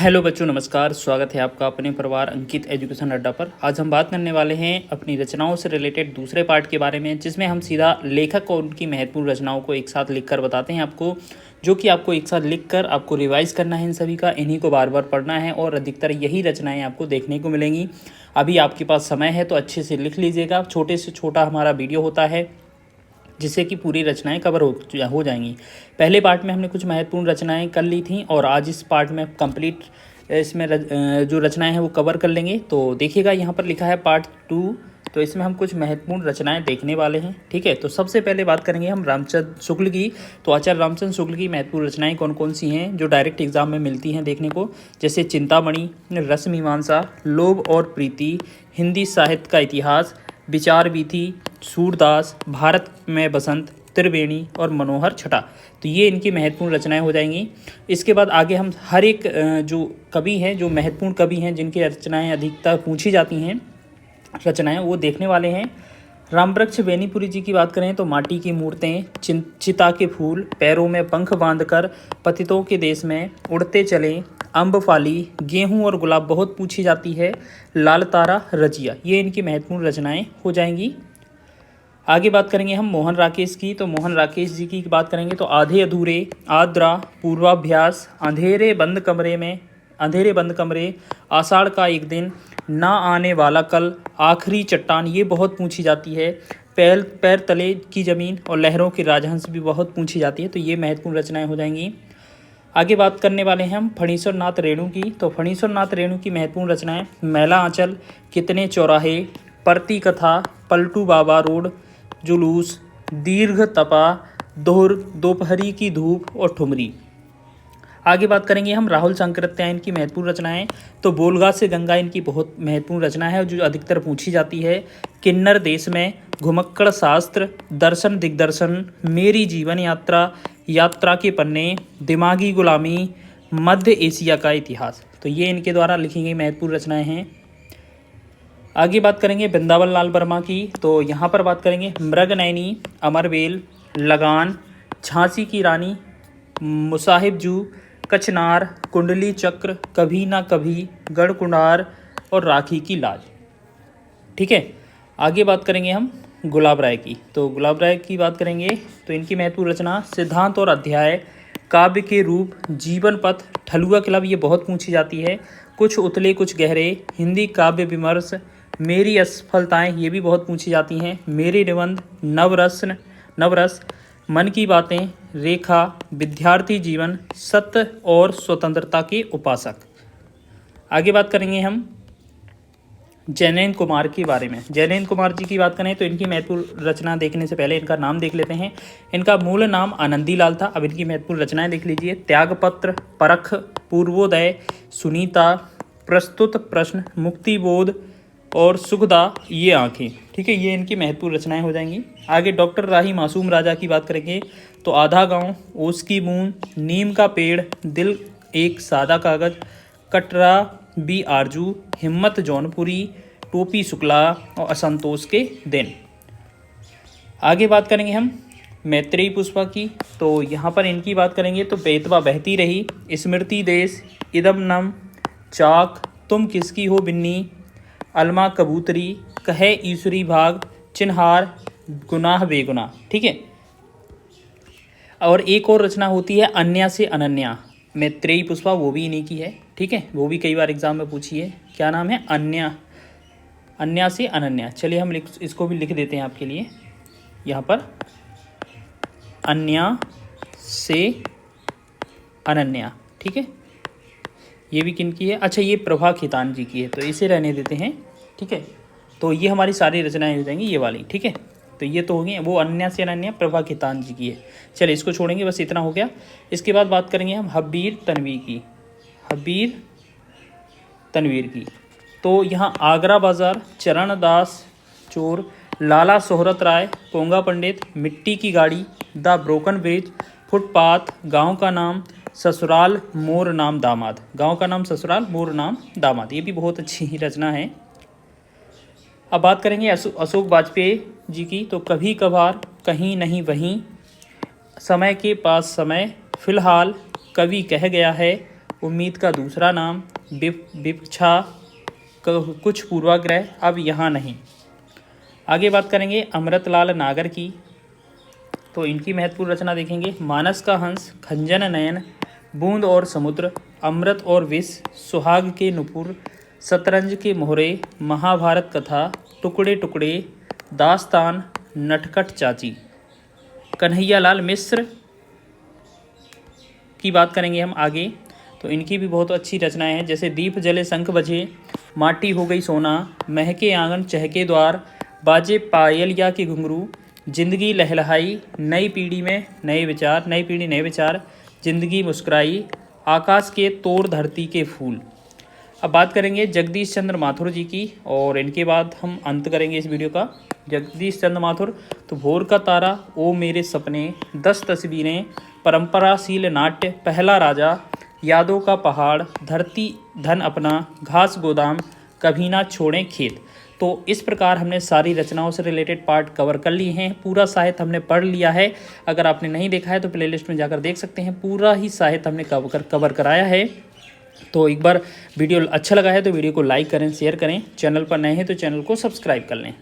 Hello बच्चों, नमस्कार। स्वागत है आपका अपने परिवार अंकित एजुकेशन अड्डा पर। आज हम बात करने वाले हैं अपनी रचनाओं से रिलेटेड दूसरे पार्ट के बारे में, जिसमें हम सीधा लेखक और उनकी महत्वपूर्ण रचनाओं को एक साथ लिखकर बताते हैं आपको, जो कि आपको एक साथ लिखकर आपको रिवाइज करना है। इन सभी का इन्हीं को बार बार पढ़ना है और अधिकतर यही रचनाएँ आपको देखने को मिलेंगी। अभी आपके पास समय है तो अच्छे से लिख लीजिएगा। छोटे से छोटा हमारा वीडियो होता है जिससे कि पूरी रचनाएं कवर हो जाएंगी। पहले पार्ट में हमने कुछ महत्वपूर्ण रचनाएं कर ली थी और आज इस पार्ट में कंप्लीट इसमें जो रचनाएं हैं वो कवर कर लेंगे। तो देखिएगा, यहाँ पर लिखा है पार्ट 2, तो इसमें हम कुछ महत्वपूर्ण रचनाएं देखने वाले हैं। ठीक है, तो सबसे पहले बात करेंगे हम रामचंद्र शुक्ल की। तो आचार्य रामचंद्र शुक्ल की महत्वपूर्ण रचनाएं कौन कौन सी हैं जो डायरेक्ट एग्जाम में मिलती हैं देखने को, जैसे चिंतामणि, रसमीमांसा, लोभ और प्रीति, हिंदी साहित्य का इतिहास, विचार वीथी, सूरदास, भारत में बसंत, त्रिवेणी और मनोहर छटा। तो ये इनकी महत्वपूर्ण रचनाएं हो जाएंगी। इसके बाद आगे हम हर एक जो कवि हैं, जो महत्वपूर्ण कवि हैं, जिनकी रचनाएं अधिकतर पूछी जाती हैं रचनाएं, वो देखने वाले हैं। रामवृक्ष बेनीपुरी जी की बात करें तो माटी की मूर्तें, चिता के फूल, पैरों में पंख बांधकर, पतितों के देश में, उड़ते चले, अम्बफाली, गेहूं और गुलाब बहुत पूछी जाती है, लाल तारा, रजिया, ये इनकी महत्वपूर्ण रचनाएं हो जाएंगी। आगे बात करेंगे हम मोहन राकेश की। तो मोहन राकेश जी की बात करेंगे तो आधे अधूरे, आद्रा, पूर्वाभ्यास, अंधेरे बंद कमरे, आषाढ़ का एक दिन, ना आने वाला कल, आखिरी चट्टान, ये बहुत पूछी जाती है। पैर तले की ज़मीन और लहरों के राजहंस भी बहुत पूछी जाती है। तो ये महत्वपूर्ण रचनाएं हो जाएंगी। आगे बात करने वाले हैं हम फणीश्वर नाथ रेणु की। तो फणीश्वर नाथ रेणु की महत्वपूर्ण रचनाएं मैला आंचल, कितने चौराहे, परती कथा, पलटू बाबा रोड, जुलूस, दीर्घ तपा, दोपहरी की धूप और ठुमरी। आगे बात करेंगे हम राहुल सांकृत्यायन की महत्वपूर्ण रचनाएं। तो बोलगा से गंगा इनकी बहुत महत्वपूर्ण रचना है जो अधिकतर पूछी जाती है। किन्नर देश में, घुमक्कड़ शास्त्र, दर्शन दिग्दर्शन, मेरी जीवन यात्रा, यात्रा के पन्ने, दिमागी गुलामी, मध्य एशिया का इतिहास। तो ये इनके द्वारा लिखी गई महत्वपूर्ण रचनाएं हैं। आगे बात करेंगे वृंदावन लाल वर्मा की। तो यहाँ पर बात करेंगे मृगनयनी, अमरवेल, लगान, झांसी की रानी, मुसाहिब जू, कचनार, कुंडली चक्र, कभी ना कभी, गढ़कुंडार और राखी की लाज। ठीक है, आगे बात करेंगे हम गुलाब राय की। तो गुलाब राय की बात करेंगे तो इनकी महत्वपूर्ण रचना सिद्धांत और अध्याय, काव्य के रूप, जीवन पथ, ठलुआ क्लब, ये बहुत पूछी जाती है। कुछ उतले कुछ गहरे, हिंदी काव्य विमर्श, मेरी असफलताएं, ये भी बहुत पूछी जाती हैं। मेरे निबंध, नवरस, मन की बातें, रेखा, विद्यार्थी जीवन, सत्य और स्वतंत्रता के उपासक। आगे बात करेंगे हम जैनेन्द्र कुमार के बारे में। जैनेन्द्र कुमार जी की बात करें तो इनकी महत्वपूर्ण रचना देखने से पहले इनका नाम देख लेते हैं। इनका मूल नाम आनंदीलाल था। अब इनकी महत्वपूर्ण रचनाएं देख लीजिए। त्यागपत्र, परख, पूर्वोदय, सुनीता, प्रस्तुत प्रश्न, मुक्तिबोध और सुखदा, ये आंखें। ठीक है, ये इनकी महत्वपूर्ण रचनाएं हो जाएंगी। आगे डॉक्टर राही मासूम राजा की बात करेंगे तो आधा गांव, ओस की बूंद, नीम का पेड़, दिल एक सादा कागज, कटरा बी आरजू, हिम्मत जौनपुरी, टोपी शुक्ला और असंतोष के दिन। आगे बात करेंगे हम मैत्रेयी पुष्पा की। तो यहाँ पर इनकी बात करेंगे तो बेतवा बहती रही, स्मृति देश, इदम नम, चाक, तुम किसकी हो बिन्नी, अलमा कबूतरी, कहे ईश्वरी भाग, चिन्हार, गुनाह बेगुनाह। ठीक है, और एक और रचना होती है अन्या से अनन्या। मैत्रेयी पुष्पा वो भी इन्हीं की है। ठीक है, वो भी कई बार एग्जाम में पूछी है। क्या नाम है? अन्या से अनन्या। चलिए हम इसको भी लिख देते हैं आपके लिए यहाँ पर, अन्या से अनन्या। ठीक है, ये भी किन की है? अच्छा, ये प्रभा खेतान जी की है, तो इसे रहने देते हैं। ठीक है, तो ये हमारी सारी रचनाएं हो जाएंगी, ये वाली। ठीक है, तो ये तो हो गई, वो अन्या से अनन्या प्रभा खेतान जी की है। चलिए इसको छोड़ेंगे, बस इतना हो गया। इसके बाद बात करेंगे हम हब्बीर तनवीर की। तो यहाँ आगरा बाजार, चरण दास चोर, लाला सोहरत राय, पोंगा पंडित, मिट्टी की गाड़ी, द ब्रोकन ब्रिज, फुटपाथ, गांव का नाम, ससुराल मोर नाम दामाद। गांव का नाम ससुराल, मोर नाम दामाद, ये भी बहुत अच्छी रचना है। अब बात करेंगे अशोक वाजपेयी जी की। तो कभी कभार, कहीं नहीं वहीं, समय के पास समय, फिलहाल, कवि कह गया है, उम्मीद का दूसरा नाम, विपक्षा, कुछ पूर्वाग्रह, अब यहाँ नहीं। आगे बात करेंगे अमृतलाल नागर की, तो इनकी महत्वपूर्ण रचना देखेंगे। मानस का हंस, खंजन नयन, बूंद और समुद्र, अमृत और विष, सुहाग के नुपुर, शतरंज के मोहरे, महाभारत कथा, टुकड़े टुकड़े, दास्तान, नटखट चाची। कन्हैयालाल मिश्र की बात करेंगे हम आगे, तो इनकी भी बहुत अच्छी रचनाएं हैं, जैसे दीप जले शंख बजे, माटी हो गई सोना, महके आंगन चहके द्वार, बाजे पायलिया के घुंघरू, जिंदगी लहलहाई, नई पीढ़ी में नए विचार, नई पीढ़ी नए विचार, जिंदगी मुस्कुराई, आकाश के तोड़ धरती के फूल। अब बात करेंगे जगदीश चंद्र माथुर जी की, और इनके बाद हम अंत करेंगे इस वीडियो का। जगदीश चंद्र माथुर, तो भोर का तारा, ओ मेरे सपने, 10 तस्वीरें, परंपराशील नाट्य, पहला राजा, यादों का पहाड़, धरती धन अपना, घास गोदाम, कभी ना छोड़ें खेत। तो इस प्रकार हमने सारी रचनाओं से रिलेटेड पार्ट कवर कर लिए हैं। पूरा साहित्य हमने पढ़ लिया है। अगर आपने नहीं देखा है तो प्लेलिस्ट में जाकर देख सकते हैं। पूरा ही साहित्य हमने कवर कराया है। तो एक बार वीडियो अच्छा लगा है तो वीडियो को लाइक करें, शेयर करें। चैनल पर नए हैं तो चैनल को सब्सक्राइब कर लें।